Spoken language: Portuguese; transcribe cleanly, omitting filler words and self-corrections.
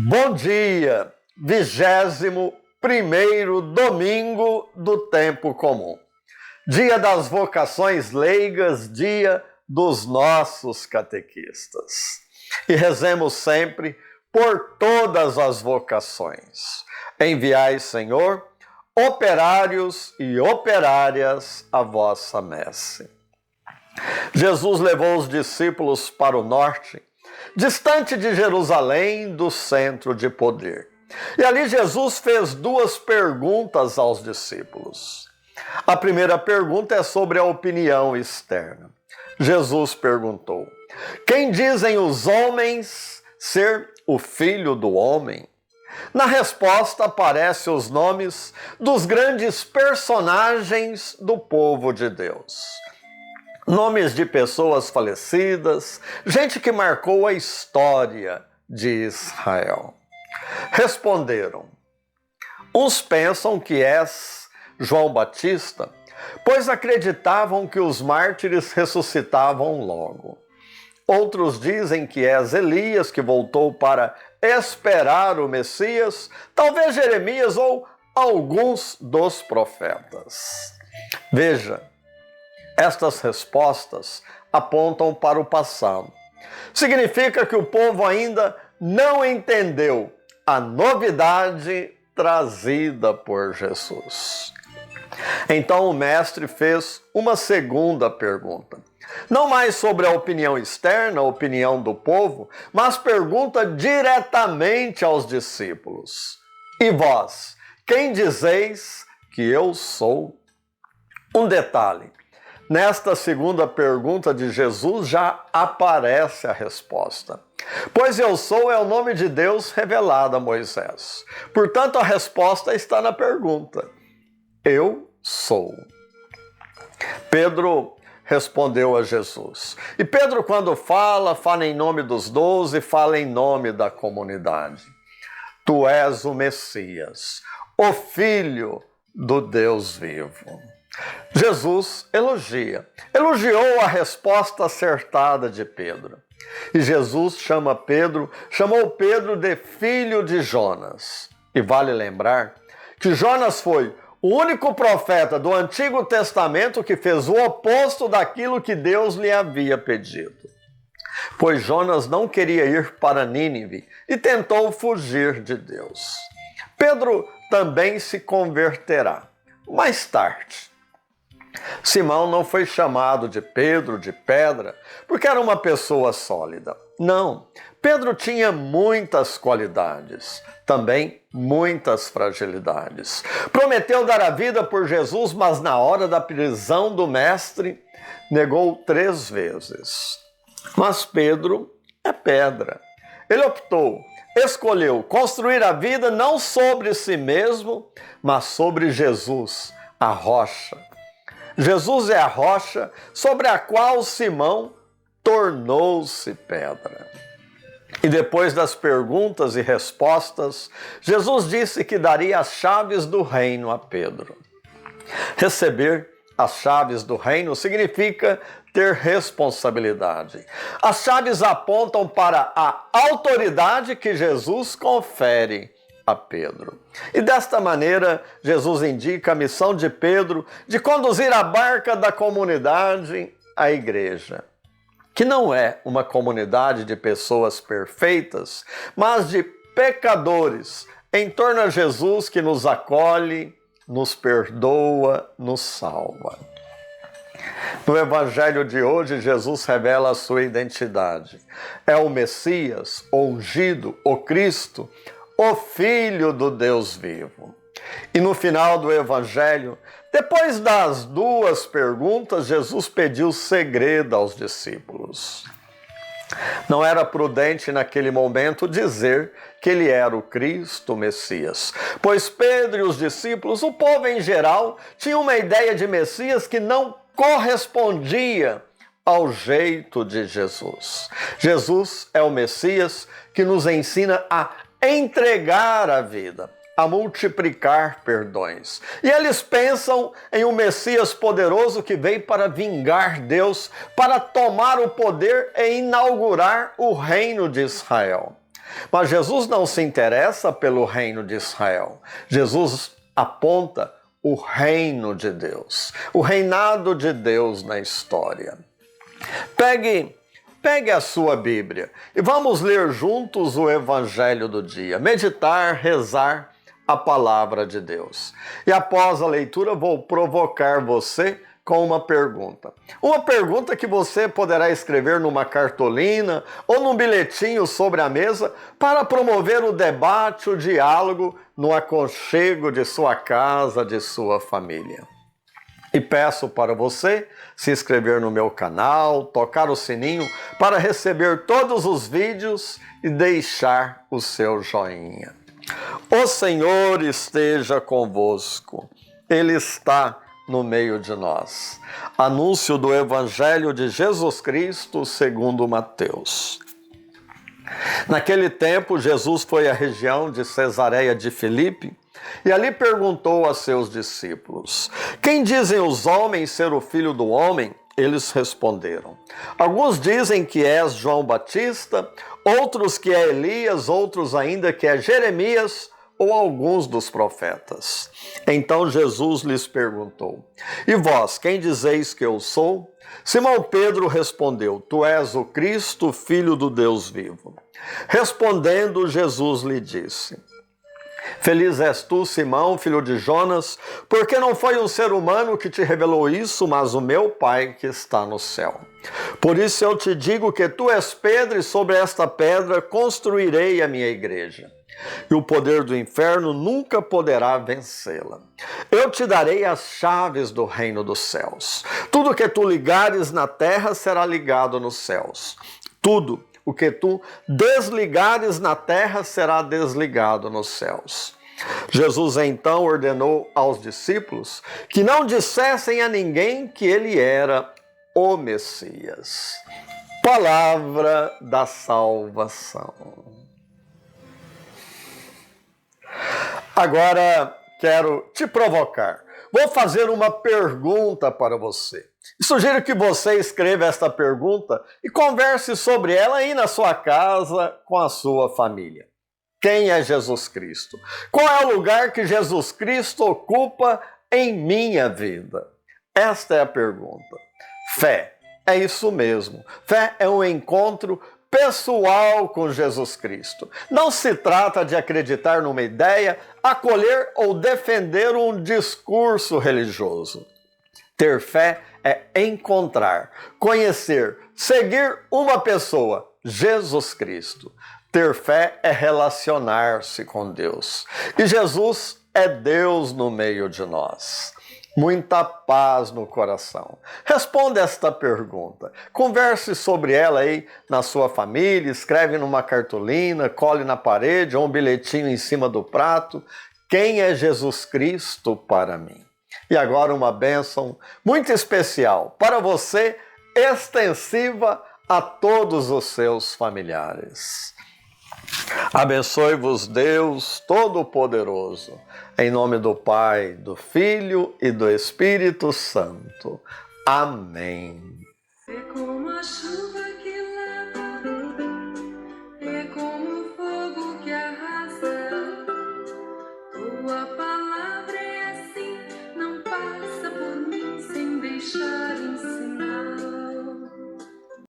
Bom dia, 21º domingo do tempo comum. Dia das vocações leigas, dia dos nossos catequistas. E rezemos sempre por todas as vocações. Enviai, Senhor, operários e operárias à vossa messe. Jesus levou os discípulos para o norte, distante de Jerusalém, do centro de poder. E ali Jesus fez duas perguntas aos discípulos. A primeira pergunta é sobre a opinião externa. Jesus perguntou: quem dizem os homens ser o Filho do Homem? Na resposta aparecem os nomes dos grandes personagens do povo de Deus. Nomes de pessoas falecidas, gente que marcou a história de Israel. Responderam: uns pensam que és João Batista, pois acreditavam que os mártires ressuscitavam logo. Outros dizem que és Elias, que voltou para esperar o Messias, talvez Jeremias ou alguns dos profetas. Veja, estas respostas apontam para o passado. Significa que o povo ainda não entendeu a novidade trazida por Jesus. Então o mestre fez uma segunda pergunta. Não mais sobre a opinião externa, a opinião do povo, mas pergunta diretamente aos discípulos. E vós, quem dizeis que eu sou? Um detalhe. Nesta segunda pergunta de Jesus já aparece a resposta. Pois eu sou é o nome de Deus revelado a Moisés. Portanto, a resposta está na pergunta. Eu sou. Pedro respondeu a Jesus. E Pedro, quando fala em nome dos 12, fala em nome da comunidade. Tu és o Messias, o Filho do Deus vivo. Jesus elogiou a resposta acertada de Pedro. E Jesus chamou Pedro de filho de Jonas. E vale lembrar que Jonas foi o único profeta do Antigo Testamento que fez o oposto daquilo que Deus lhe havia pedido. Pois Jonas não queria ir para Nínive e tentou fugir de Deus. Pedro também se converterá mais tarde. Simão não foi chamado de Pedro, de pedra, porque era uma pessoa sólida. Não, Pedro tinha muitas qualidades, também muitas fragilidades. Prometeu dar a vida por Jesus, mas na hora da prisão do mestre, negou 3 vezes. Mas Pedro é pedra. Ele escolheu construir a vida não sobre si mesmo, mas sobre Jesus, a rocha. Jesus é a rocha sobre a qual Simão tornou-se pedra. E depois das perguntas e respostas, Jesus disse que daria as chaves do reino a Pedro. Receber as chaves do reino significa ter responsabilidade. As chaves apontam para a autoridade que Jesus confere a Pedro. E desta maneira, Jesus indica a missão de Pedro de conduzir a barca da comunidade à igreja, que não é uma comunidade de pessoas perfeitas, mas de pecadores em torno a Jesus que nos acolhe, nos perdoa, nos salva. No Evangelho de hoje, Jesus revela a sua identidade. É o Messias, o ungido, o Cristo, o Filho do Deus vivo. E no final do Evangelho, depois das 2 perguntas, Jesus pediu segredo aos discípulos. Não era prudente naquele momento dizer que ele era o Cristo, o Messias, pois Pedro e os discípulos, o povo em geral, tinham uma ideia de Messias que não correspondia ao jeito de Jesus. Jesus é o Messias que nos ensina a entregar a vida, a multiplicar perdões. E eles pensam em um Messias poderoso que veio para vingar Deus, para tomar o poder e inaugurar o reino de Israel. Mas Jesus não se interessa pelo reino de Israel. Jesus aponta o reino de Deus, o reinado de Deus na história. Pegue a sua Bíblia e vamos ler juntos o Evangelho do dia, meditar, rezar a palavra de Deus. E após a leitura vou provocar você com uma pergunta. Uma pergunta que você poderá escrever numa cartolina ou num bilhetinho sobre a mesa para promover o debate, o diálogo no aconchego de sua casa, de sua família. E peço para você se inscrever no meu canal, tocar o sininho para receber todos os vídeos e deixar o seu joinha. O Senhor esteja convosco. Ele está no meio de nós. Anúncio do Evangelho de Jesus Cristo segundo Mateus. Naquele tempo, Jesus foi à região de Cesareia de Filipe e ali perguntou a seus discípulos: quem dizem os homens ser o Filho do Homem? Eles responderam: alguns dizem que és João Batista, outros que é Elias, outros ainda que é Jeremias ou alguns dos profetas. Então Jesus lhes perguntou: e vós, quem dizeis que eu sou? Simão Pedro respondeu: tu és o Cristo, Filho do Deus vivo. Respondendo, Jesus lhe disse: feliz és tu, Simão, filho de Jonas, porque não foi um ser humano que te revelou isso, mas o meu Pai que está no céu. Por isso eu te digo que tu és Pedro, e sobre esta pedra construirei a minha igreja. E o poder do inferno nunca poderá vencê-la. Eu te darei as chaves do reino dos céus. Tudo que tu ligares na terra será ligado nos céus. Tudo o que tu desligares na terra será desligado nos céus. Jesus então ordenou aos discípulos que não dissessem a ninguém que ele era o Messias. Palavra da salvação. Agora quero te provocar. Vou fazer uma pergunta para você. Sugiro que você escreva esta pergunta e converse sobre ela aí na sua casa com a sua família. Quem é Jesus Cristo? Qual é o lugar que Jesus Cristo ocupa em minha vida? Esta é a pergunta. Fé, é isso mesmo. Fé é um encontro pessoal com Jesus Cristo. Não se trata de acreditar numa ideia, acolher ou defender um discurso religioso. Ter fé é encontrar, conhecer, seguir uma pessoa, Jesus Cristo. Ter fé é relacionar-se com Deus. E Jesus é Deus no meio de nós. Muita paz no coração. Responda esta pergunta. Converse sobre ela aí na sua família, escreve numa cartolina, cole na parede ou um bilhetinho em cima do prato. Quem é Jesus Cristo para mim? E agora uma bênção muito especial para você, extensiva a todos os seus familiares. Abençoe-vos Deus Todo-Poderoso, em nome do Pai, do Filho e do Espírito Santo. Amém.